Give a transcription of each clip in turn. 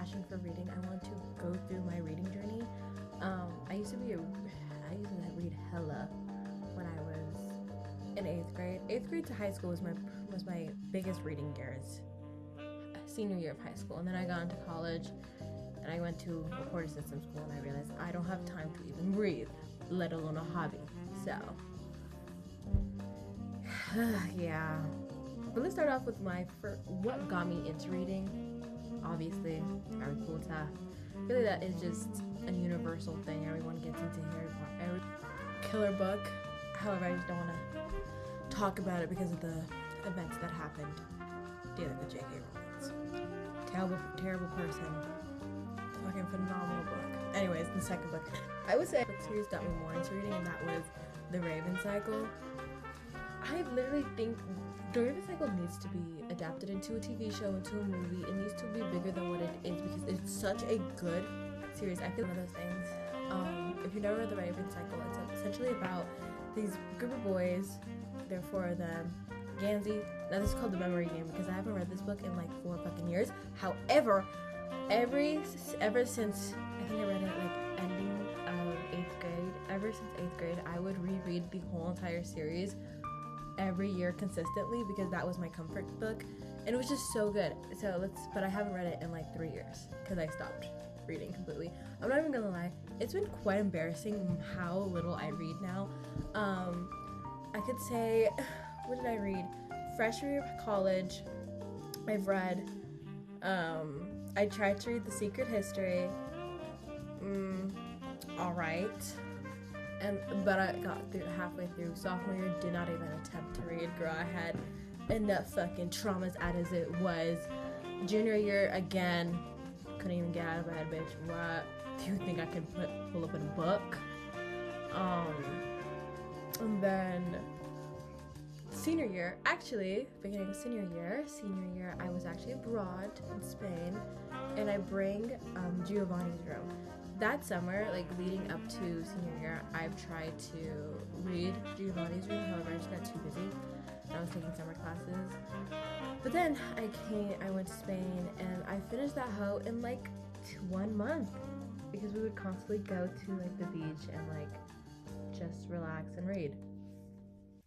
passion for reading. I want to go through my reading journey. I used to read hella when I was in 8th grade. 8th grade to high school was my biggest reading years. Senior year of high school, and then I got into college, and I went to a quarter system school, and I realized I don't have time to even read, let alone a hobby. So, yeah. But let's start off with what got me into reading. Obviously, Harry Potter. Really, that is just a universal thing. Everyone gets into Harry Potter. Every killer book. However, I just don't want to talk about it because of the events that happened dealing with J.K. Rowling. Terrible person. Fucking phenomenal book. Anyways, the second book. I would say the series got me more into reading, and that was The Raven Cycle. I literally think The Raven Cycle needs to be adapted into a TV show, into a movie. It needs to be bigger than what it is because it's such a good series. I feel one of those things. If you never read The Raven Cycle, it's essentially about these group of boys. There are 4 of them. Gansey. Now this is called The Memory Game because I haven't read this book in like 4 fucking years. However, ever since I think I read it like ending of 8th grade. Ever since 8th grade, I would reread the whole entire series every year consistently because that was my comfort book, and it was just so good. But I haven't read it in like 3 years because I stopped reading completely. I'm not even gonna lie, it's been quite embarrassing how little I read now. I could say, what did I read? Freshman year of college, I've read, I tried to read The Secret History, alright, but I got through halfway through. Sophomore year, did not even attempt to read, girl. I had enough fucking traumas as it was. Junior year, again, couldn't even get out of bed, bitch. What? Do you think I can pull up in a book? And then senior year, actually, beginning of senior year, I was actually abroad in Spain, and I bring Giovanni's Room. That summer, like leading up to senior year, I've tried to read Giovanni's Room. However, I just got too busy. I was taking summer classes. But then I went to Spain, and I finished that hoe in like 1 month because we would constantly go to like the beach and like just relax and read.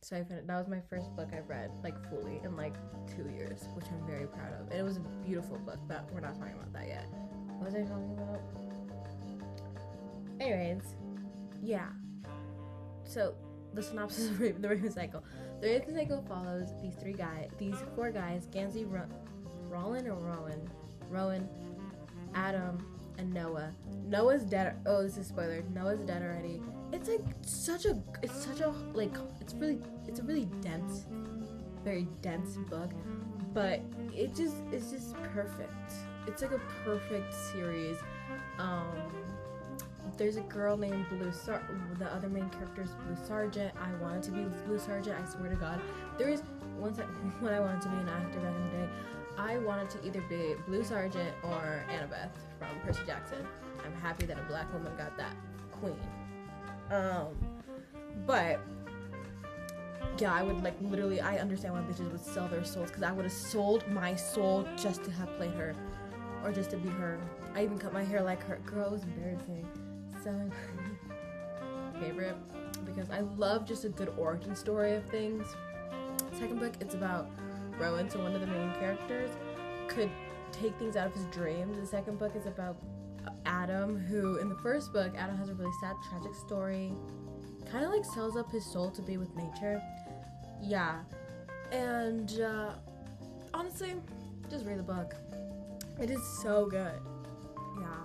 So that was my first book I read like fully in like 2 years, which I'm very proud of. And it was a beautiful book, but we're not talking about that yet. What was I talking about? Anyways, yeah. So the synopsis of The Raven Cycle. The Raven Cycle follows these 4 guys, Gansey, Rowan, Adam, and Noah. Noah's dead. Oh, this is a spoiler. Noah's dead already. It's a really dense, very dense book, but it's just perfect. It's like a perfect series. There's a girl named the other main character is Blue Sergeant. I wanted to be Blue Sergeant, I swear to God. When I wanted to be an actor back in the day, I wanted to either be Blue Sergeant or Annabeth from Percy Jackson. I'm happy that a black woman got that queen. But yeah, I would like literally, I understand why bitches would sell their souls, because I would have sold my soul just to have played her, or just to be her. I even cut my hair like her. Girl, it was embarrassing. So favorite, because I love just a good origin story of things. Second book, it's about Rowan, so one of the main characters could take things out of his dreams. The second book is about Adam, who in the first book, Adam has a really sad, tragic story. Kind of like sells up his soul to be with nature. Yeah. And honestly, just read the book. It is so good. Yeah.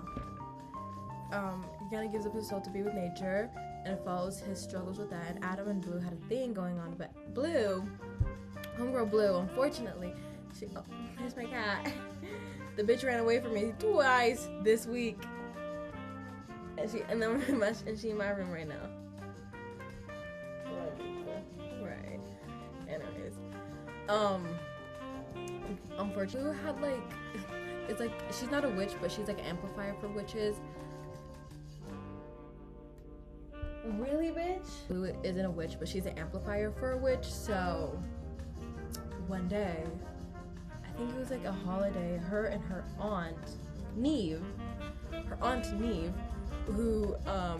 He kind of gives up his soul to be with nature, and it follows his struggles with that. And Adam and Blue had a thing going on, but homegirl Blue, unfortunately, here's my cat. The bitch ran away from me twice this week, and she in my room right now. Right. Anyways, unfortunately, Blue had like, it's like she's not a witch, but she's like an amplifier for witches. Really, bitch? Blue isn't a witch, but she's an amplifier for a witch. So one day, I think it was like a holiday, her and her aunt Neve, her aunt Neve, who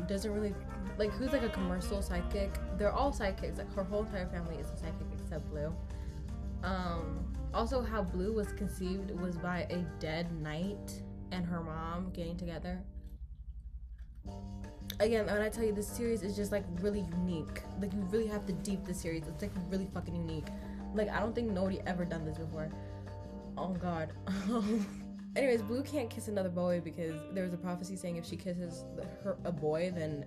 doesn't really like, who's like a commercial sidekick. They're all sidekicks. Like her whole entire family is a sidekick except Blue. Also, how Blue was conceived was by a dead knight and her mom getting together. Again, when I tell you, this series is just like really unique. Like, you really have to deep the series. It's like really fucking unique. Like, I don't think nobody ever done this before. Oh god. Anyways, Blue can't kiss another boy because there was a prophecy saying if she kisses a boy, then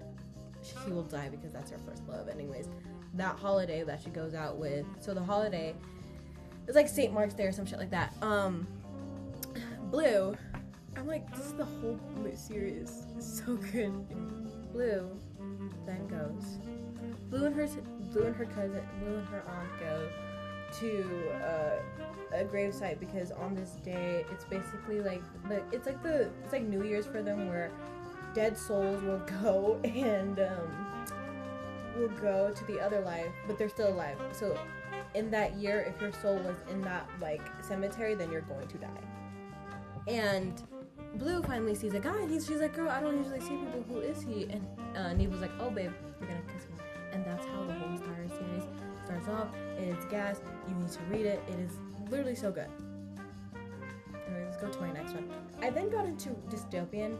he will die because that's her first love. Anyways, that holiday that she goes out with, so the holiday, it's like St. Mark's Day or some shit like that. Blue, I'm like, this is the whole series. It's so good. Blue then goes. Blue and her aunt go to a gravesite because on this day it's basically like it's like New Year's for them, where dead souls will go and will go to the other life, but they're still alive. So in that year, if your soul was in that like cemetery, then you're going to die. And Blue finally sees a guy, and she's like, girl, I don't usually see people, who is he? And Neve was like, oh babe, you're gonna kiss him. And that's how the whole entire series starts off. It is gas. You need to read it. It is literally so good. Anyway, let's go to my next one. I then got into dystopian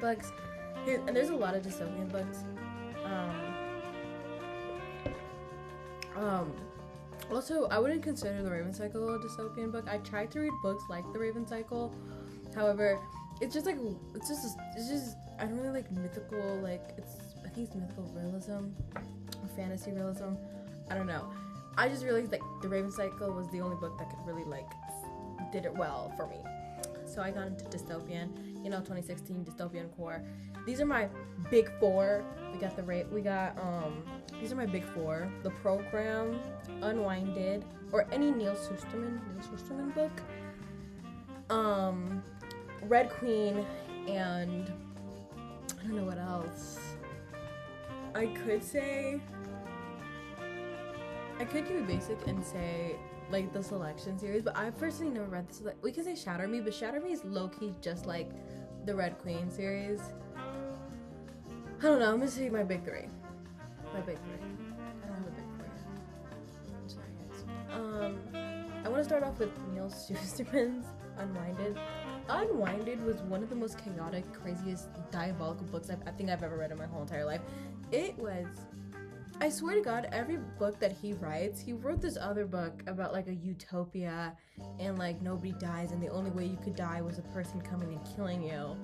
books. And there's a lot of dystopian books. Also, I wouldn't consider The Raven Cycle a dystopian book. I tried to read books like The Raven Cycle. However, it's just, I don't really like mythical, like, I think it's mythical realism or fantasy realism. I don't know. I just realized like The Raven Cycle was the only book that could really like did it well for me. So I got into dystopian, 2016 dystopian core. These are my big four. These are my big four: The Program, Unwinded, or any Neil Shusterman book. Red Queen, and I don't know what else. I could give you basic and say like the Selection series, but I personally never read this. We can say Shatter Me, but Shatter Me is low-key just like the Red Queen series. I don't know, I'm gonna say my big three. I don't have a big four yet. I'm sorry guys. I want to start off with Neil Shusterman's Unwinded. Unwinded was one of the most chaotic, craziest, diabolical books I think I've ever read in my whole entire life. It was, I swear to God, every book that he writes, he wrote this other book about like a utopia and like nobody dies and the only way you could die was a person coming and killing you.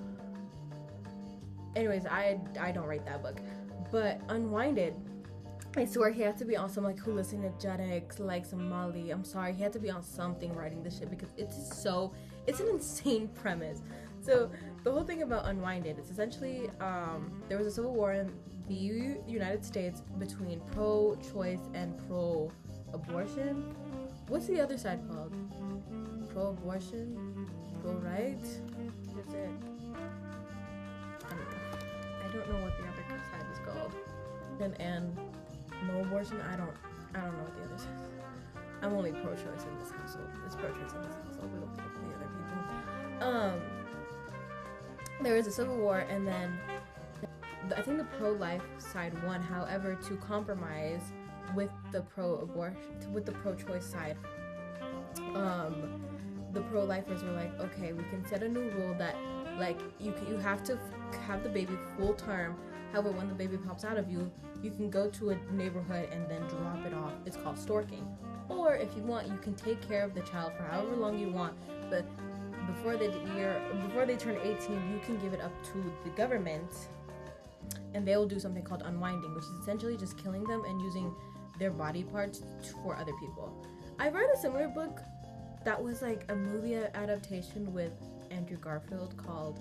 Anyways, I don't write that book. But Unwinded, I swear he had to be on some like hallucinogenics, like some Molly. I'm sorry, he had to be on something writing this shit because it's an insane premise. So the whole thing about Unwinded, it's essentially there was a civil war in the United States between pro-choice and pro-abortion. What's the other side called? Pro-abortion? Pro-right? Is it? I don't know what the other side is called. And no abortion? I don't know what the other side is. I'm only pro-choice in this household. It's pro-choice in this household. We don't pick the other people. There was a civil war, and then I think the pro-life side won. However, to compromise with the pro-choice side, the pro-lifers were like, okay, we can set a new rule that like you have to have the baby full term. However, when the baby pops out of you, you can go to a neighborhood and then drop it off. It's called storking. Or if you want, you can take care of the child for however long you want, but before they turn 18, you can give it up to the government, and they will do something called unwinding, which is essentially just killing them and using their body parts for other people. I read a similar book that was like a movie adaptation with Andrew Garfield called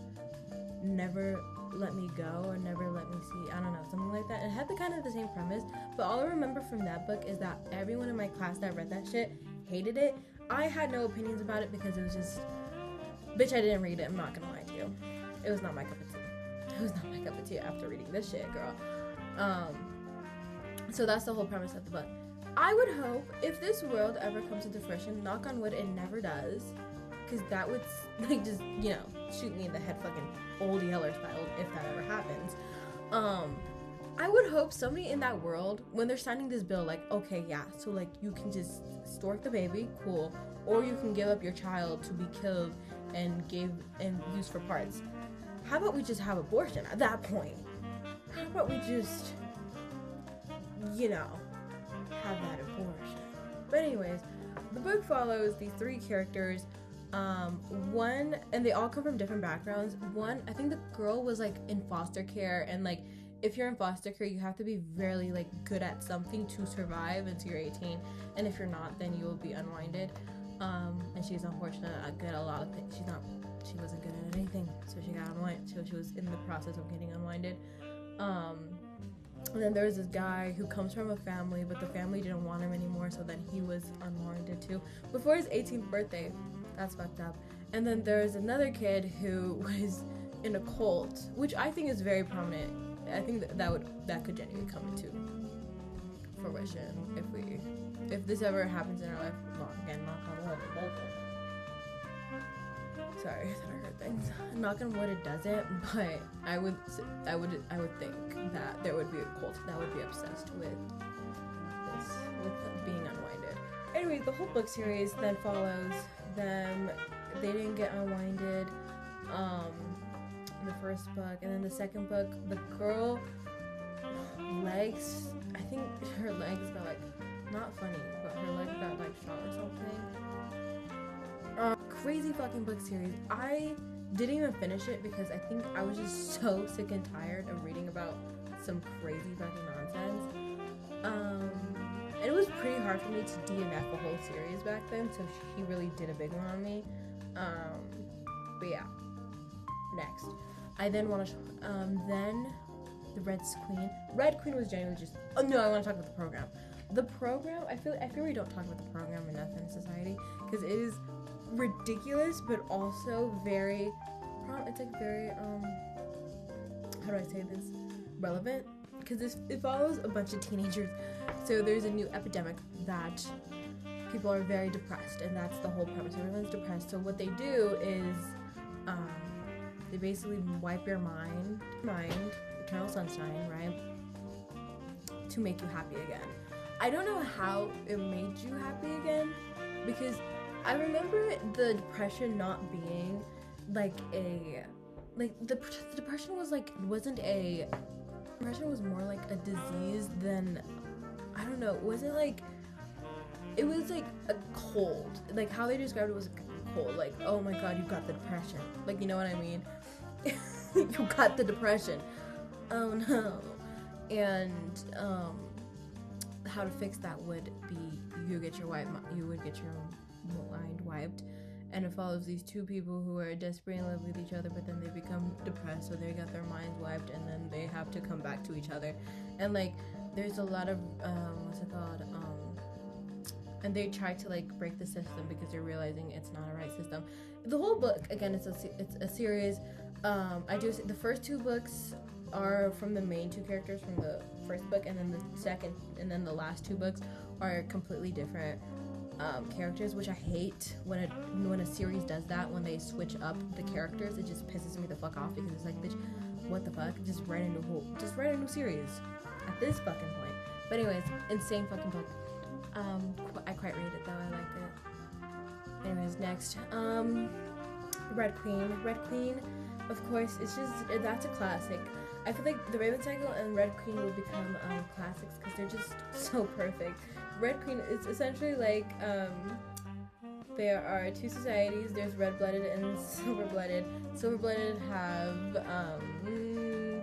Never Let Me Go or Never Let Me See, I don't know, something like that. It had the kind of the same premise, but all I remember from that book is that everyone in my class that read that shit hated it. I had no opinions about it because it was just, bitch, I didn't read it, I'm not gonna lie to you. It was not my cup of tea. It was not my cup of tea after reading this shit, girl. So that's the whole premise of the book. I would hope if this world ever comes into fruition, knock on wood, it never does, because that would like just, you know, shoot me in the head, fucking old Yeller style, if that ever happens. I would hope somebody in that world, when they're signing this bill, like, okay, yeah, so like you can just stork the baby, cool, or you can give up your child to be killed and used for parts. How about we just have abortion at that point? How about we just, you know, have that abortion? But anyways, the book follows these 3 characters. One, and they all come from different backgrounds. One, I think the girl was like in foster care, and like if you're in foster care, you have to be very like good at something to survive until you're 18, and if you're not, then you will be unwinded. And she's unfortunate at a lot of things. She wasn't good at anything, so she got unwinded. So she was in the process of getting unwinded. And then there was this guy who comes from a family, but the family didn't want him anymore, so then he was unwinded too before his 18th birthday. That's fucked up. And then there's another kid who was in a cult, which I think is very prominent. I think that could genuinely come into fruition if this ever happens in our life. Well, again, knock on wood. Sorry, I thought I heard things. Knock on wood, it doesn't. But I would think that there would be a cult that would be obsessed with this, with being unwinded. Anyway, the whole book series then follows them. They didn't get unwinded. In the first book, and then the second book, the girl legs. I think her legs got like, not funny, but her legs got like shot or something. Crazy fucking book series. I didn't even finish it because I think I was just so sick and tired of reading about some crazy fucking nonsense. And it was pretty hard for me to DNF the whole series back then, so he really did a big one on me. But yeah. Next, I then want to then the Red Queen was genuinely just, oh no, I want to talk about the program. The program, I feel we don't talk about the program enough in society because it is ridiculous, but also very, it's like very how do I say this, relevant, because it follows a bunch of teenagers. So there's a new epidemic that people are very depressed, and that's the whole premise. Everyone's depressed. So what they do is they basically wipe your mind, eternal sunshine, right, to make you happy again. I don't know how it made you happy again, because I remember the depression not being like the depression was like, depression was more like a disease than, I don't know, it was like a cold, like how they described it was a cold, like, oh my god, you got the depression, like, you know what I mean? You got the depression. Oh no. And how to fix that would be you would get your mind wiped, and it follows these 2 people who are desperate in love with each other, but then they become depressed, so they got their minds wiped, and then they have to come back to each other. And like there's a lot of what's it called, and they try to like break the system because they're realizing it's not a right system. The whole book, again, it's a series. The first 2 books are from the main 2 characters from the first book, and then the second, and then the last 2 books are completely different characters, which I hate when a series does that, when they switch up the characters. It just pisses me the fuck off, because it's like, bitch, what the fuck? Just write a new series at this fucking point. But anyways, insane fucking book. I quite rate it though. I like it. Anyways, next, Red Queen. Of course, that's a classic. I feel like the Raven Cycle and Red Queen will become classics because they're just so perfect. Red Queen is essentially like there are 2 societies. There's red-blooded and silver-blooded. Silver-blooded have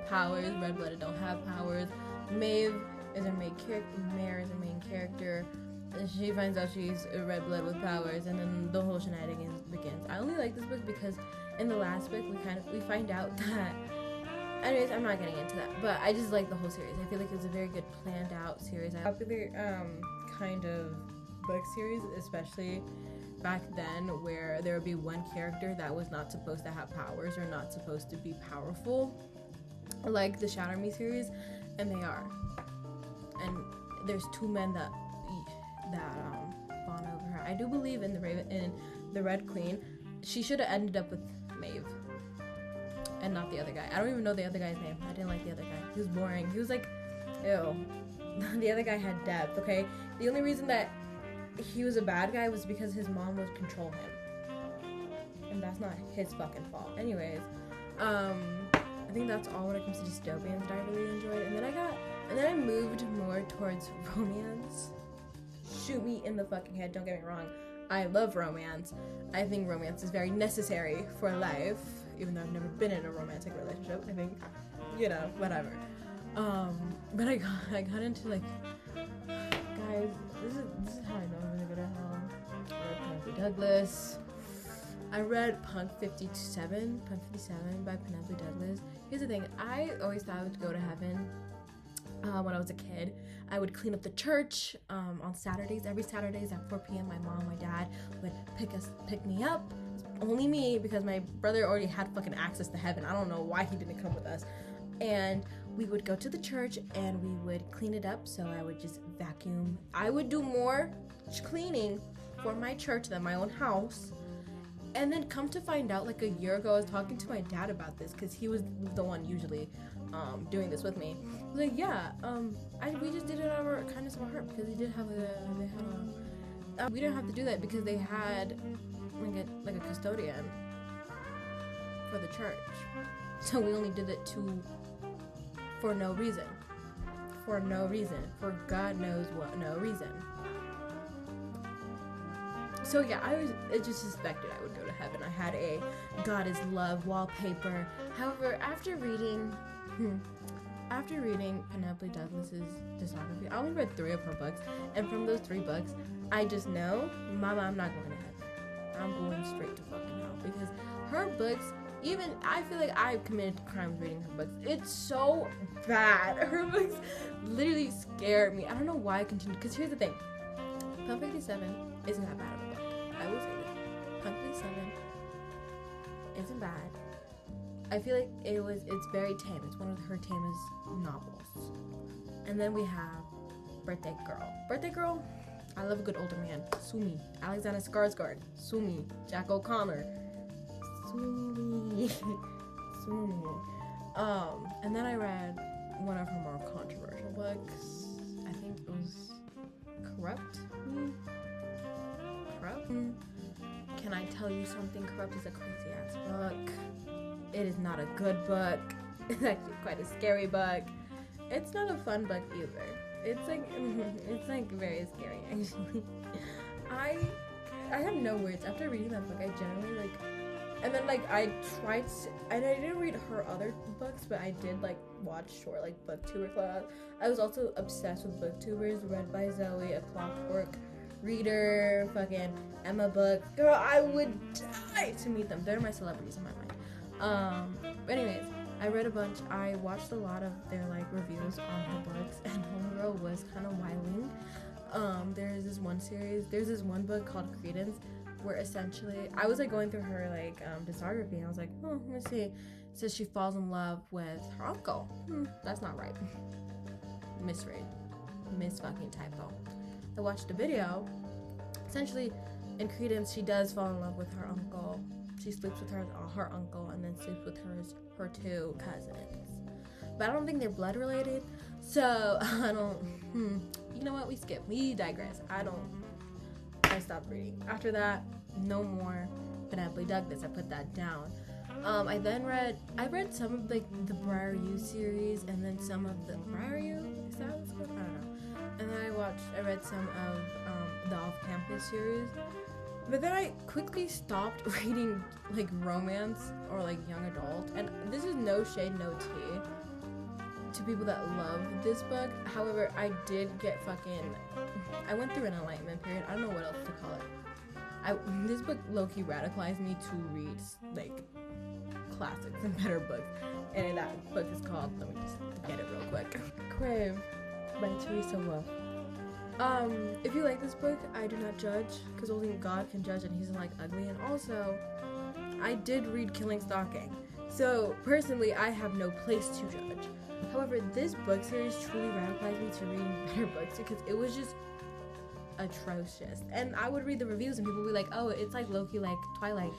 powers. Red-blooded don't have powers. Maeve is our main character. Mare is our main character. And she finds out she's a red blood with powers, and then the whole shenanigans begins. I only like this book because in the last book we find out that, anyways, I'm not getting into that, but I just like the whole series. I feel like it was a very good planned out series. Popular kind of book series, especially back then, where there would be one character that was not supposed to have powers or not supposed to be powerful, like the Shatter Me series, and they are. And there's 2 men that fawn over her. I do believe in the Red Queen. she should have ended up with Maeve and not the other guy. I don't even know the other guy's name. I didn't like the other guy. He was boring. He was like, ew. The other guy had depth, okay? The only reason that he was a bad guy was because his mom would control him. And that's not his fucking fault. Anyways, I think that's all when it comes to dystopians that I really enjoyed. And then I moved more towards romance. Shoot me in the fucking head, don't get me wrong. I love romance. I think romance is very necessary for life, even though I've never been in a romantic relationship. I think, you know, whatever. But I got into like, guys, this is how I know I'm gonna go to hell. I read Penelope Douglas. I read Punk 57 by Penelope Douglas. Here's the thing, I always thought I would go to heaven when I was a kid. I would clean up the church on Saturdays. Every Saturdays at 4 p.m. my mom, my dad would pick me up. Only me, because my brother already had fucking access to heaven. I don't know why he didn't come with us. And we would go to the church and we would clean it up. So I would just vacuum. I would do more cleaning for my church than my own house. And then come to find out, like a year ago, I was talking to my dad about this because he was the one usually doing this with me. He was like, yeah, we just did it out of our kindness of our heart because we didn't have to do that because they had like a custodian for the church. So we only did it for no reason. For For God knows what no reason. So yeah, I just suspected I would go to heaven. I had a God is love wallpaper. However, after reading Penelope Douglas's discography, I only read 3 of her books, and from those 3 books, I just know, Mama, I'm not going to heaven. I'm going straight to fucking hell because her books, even I feel like I've committed crimes reading her books. It's so bad. Her books literally scare me. I don't know why I continue. Because here's the thing, Pump 87 isn't that bad of a book. I will say that. Pump 87 isn't bad. I feel like it's very tame. It's one of her tamest novels. And then we have Birthday Girl. I love a good older man. Sue me. Alexander Skarsgård. Sue me. Jack O'Connor. Sue me. Sue me. And then I read one of her more controversial books. I think it was Corrupt. Can I tell you something? Corrupt is a crazy ass book. It is not a good book. It's actually quite a scary book. It's not a fun book either. It's like very scary actually. I have no words after reading that book. I generally like, and then like I didn't read her other books, but I did like watch short like booktuber class. I was also obsessed with booktubers read by Zoe, A Clockwork Reader, fucking Emma Book. Girl, I would die to meet them. They're my celebrities in my mind. But anyways, I read a bunch. I watched a lot of their like reviews on her books, and Homegirl was kind of wilding. There's this one book called Credence, where essentially I was like going through her like discography, and I was like, oh, let me see. It says she falls in love with her uncle. That's not right. Misread. Miss fucking typo. I watched a video. Essentially, in Credence, she does fall in love with her uncle. She sleeps with her uncle, and then sleeps with her 2 cousins. But I don't think they're blood related, so I don't. You know what? We skip. We digress. I stopped reading. After that, no more Penelope Douglas. I put that down. I read some of like the Briar U series, and then some of the Briar U. Is that what's called? I don't know. And then I read some of the Off Campus series. But then I quickly stopped reading like romance or like young adult. And this is no shade, no tea to people that love this book. However, I did get I went through an enlightenment period. I don't know what else to call it. This book low-key radicalized me to read like classics and better books. And that book is called, let me just get it real quick, Crave by Teresa Wolf. If you like this book, I do not judge, because only God can judge, and he's like ugly. And also, I did read Killing Stalking, so personally I have no place to judge. However, this book series truly radicalized me to reading better books because it was just atrocious. And I would read the reviews and people would be like, oh, it's like low-key like Twilight.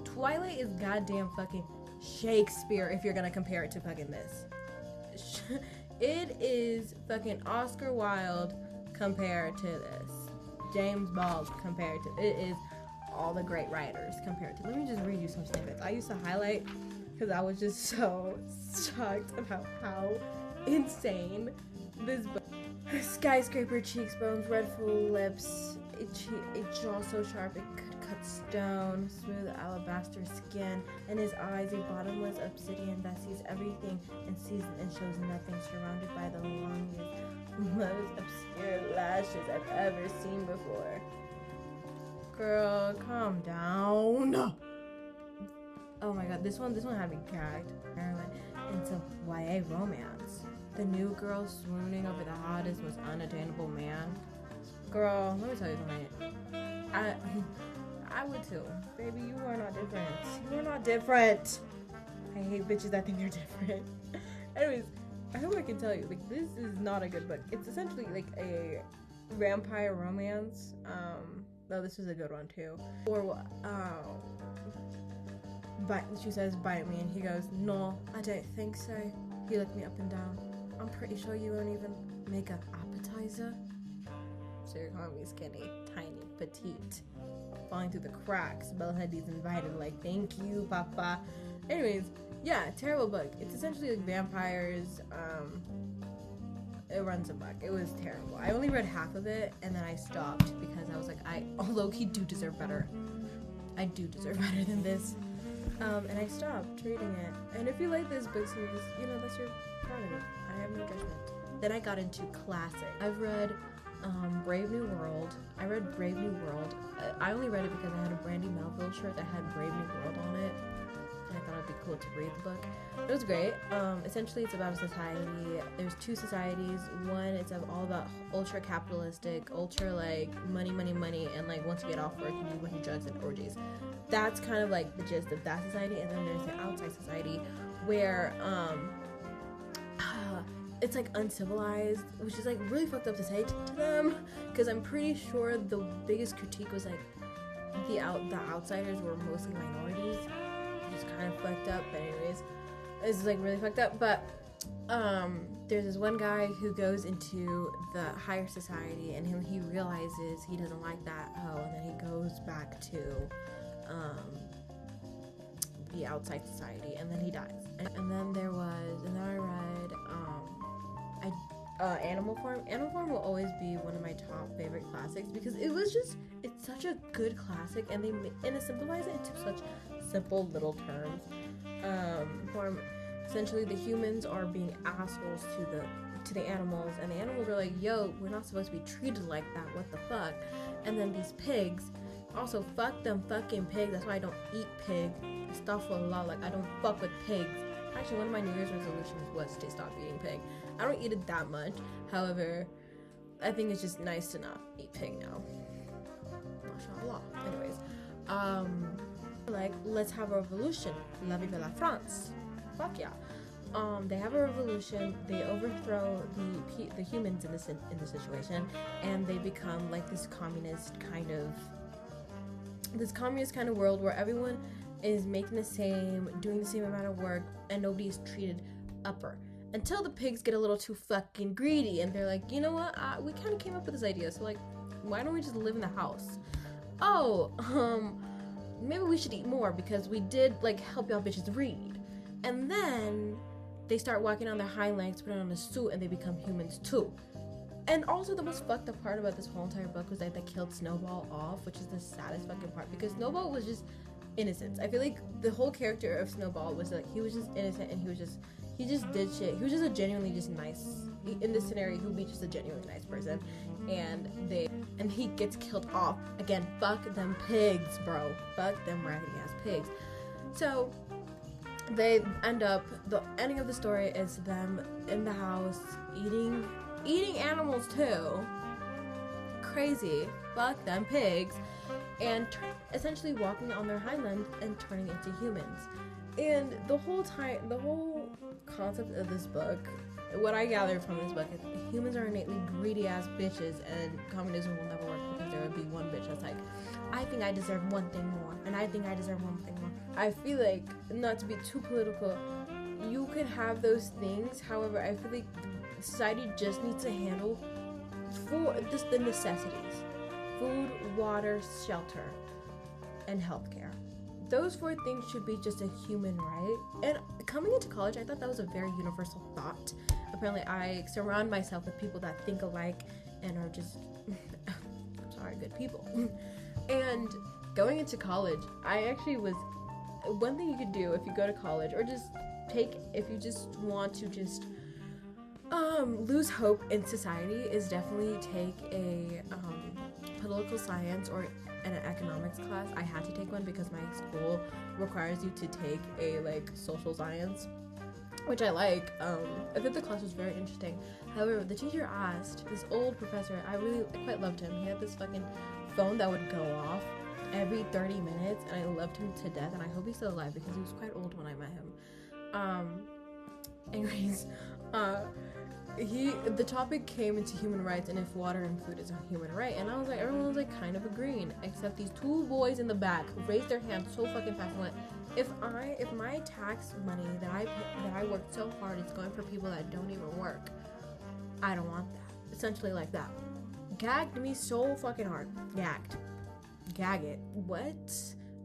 Twilight is goddamn fucking Shakespeare if you're gonna compare it to fucking this. It is fucking Oscar Wilde compared to this. James Bald compared to it is all the great writers compared to. Let me just read you some snippets. I used to highlight because I was just so shocked about how insane this book. Skyscraper cheekbones, red full lips, a jaw so sharp it could cut stone, smooth alabaster skin, and his eyes a bottomless obsidian that sees everything and sees and shows nothing, surrounded by the longest, most obscure lashes I've ever seen before. Girl, calm down. Oh my god, this one had me gagged. Into YA romance. The new girl swooning over the hottest, most unattainable man. Girl, let me tell you something. I would too. Baby, you are not different. You are not different. I hate bitches that think they're different. Anyways, I hope I can tell you, like, this is not a good book. It's essentially like a vampire romance. No, this was a good one too. Or, but she says, bite me, and he goes, no, I don't think so. He looked me up and down. I'm pretty sure you won't even make an appetizer. So you're calling me skinny, tiny, petite, falling through the cracks. Bella Hadid's invited, like, thank you, papa. Anyways, yeah, terrible book. It's essentially like vampires. It runs amok. It was terrible. I only read half of it, and then I stopped because I was like, I low-key do deserve better. I do deserve better than this. And I stopped reading it. And if you like this book series, you know, that's your prerogative. I have no judgment. Then I got into classic. I've read Brave New World. I read Brave New World. I only read it because I had a Brandy Melville shirt that had Brave New World on it. And I thought it'd be cool to read the book. It was great. Essentially, it's about a society. There's two societies. One, it's all about ultra capitalistic, ultra like money, and like once you get off work, you do a bunch of drugs and orgies. That's kind of like the gist of that society. And then there's the outside society where it's like uncivilized, which is like really fucked up to say to them, because I'm pretty sure the biggest critique was like the outsiders were mostly minorities, which is kind of fucked up. But anyways, it's like really fucked up. But there's this one guy who goes into the higher society, and he realizes he doesn't like that hoe, and then he goes back to the outside society, and then he dies. And then I read Animal Farm. Animal Farm will always be one of my top favorite classics because it's such a good classic, and they simplifies it into such simple little terms. Essentially the humans are being assholes to the animals, and the animals are like, yo, we're not supposed to be treated like that, what the fuck? And then these pigs, also fuck them fucking pigs, that's why I don't eat pig. Astaghfirullah, like I don't fuck with pigs. Actually, one of my New Year's resolutions was to stop eating pig. I don't eat it that much. However, I think it's just nice to not eat pig now. MashaAllah. Anyways, like, let's have a revolution. La vive la France. Fuck yeah. They have a revolution. They overthrow the humans in the situation, and they become like this communist kind of world where everyone is making doing the same amount of work, and nobody's treated upper. Until the pigs get a little too fucking greedy, and they're like, you know what? We kind of came up with this idea, so like, why don't we just live in the house? Oh, maybe we should eat more because we did like help y'all bitches read. And then they start walking on their hind legs, putting on a suit, and they become humans too. And also, the most fucked up part about this whole entire book was that they killed Snowball off, which is the saddest fucking part, because Snowball was just innocent. I feel like the whole character of Snowball was like, he was just innocent, and he just did shit. He was just a genuinely just nice, in this scenario, he would be just a genuinely nice person. And he gets killed off. Again, fuck them pigs, bro. Fuck them raggedy ass pigs. So they end up, the ending of the story is them in the house eating animals too. Crazy. Fuck them pigs. And essentially walking on their hind legs and turning into humans. And the whole concept of this book, what I gathered from this book is humans are innately greedy ass bitches, and communism will never work because there would be one bitch that's like, I think I deserve one thing more, and I think I deserve one thing more. I feel like, not to be too political, you can have those things. However, I feel like society just needs to handle for just the necessities: food, water, shelter, and healthcare. Those 4 things should be just a human right. And coming into college, I thought that was a very universal thought. Apparently, I surround myself with people that think alike and are just, I'm sorry, good people. And going into college, I actually was, one thing you could do if you go to college, or just take, if you just want to just lose hope in society, is definitely take a political science or an economics class. I had to take one because my school requires you to take a like social science, which I like. I think the class was very interesting. However, the teacher asked, this old professor, I quite loved him. He had this fucking phone that would go off every 30 minutes, and I loved him to death, and I hope he's still alive because he was quite old when I met him. Anyways, the topic came into human rights and if water and food is a human right, and I was like, everyone was like kind of agreeing, except these 2 boys in the back who raised their hands so fucking fast and went, if my tax money that I worked so hard is going for people that don't even work, I don't want that. Essentially like that. Gagged me so fucking hard. Gag it. What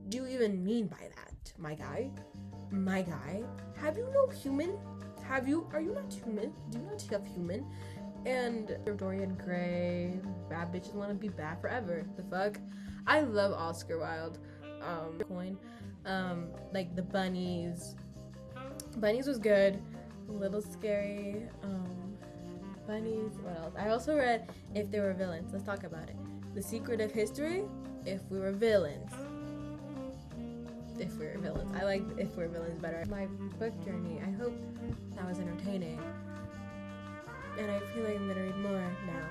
do you even mean by that, my guy? My guy? Have you no human? Are you not human? Do you not have human? And Dorian Gray, bad bitches want to be bad forever. The fuck? I love Oscar Wilde. Like the bunnies. Bunnies was good. A little scary. Bunnies. What else? I also read If They Were Villains. Let's talk about it. The Secret of History. If We Were Villains. If We Were Villains. I like If We Were Villains better. My book journey, I hope that was entertaining. And I feel like I'm gonna read more now.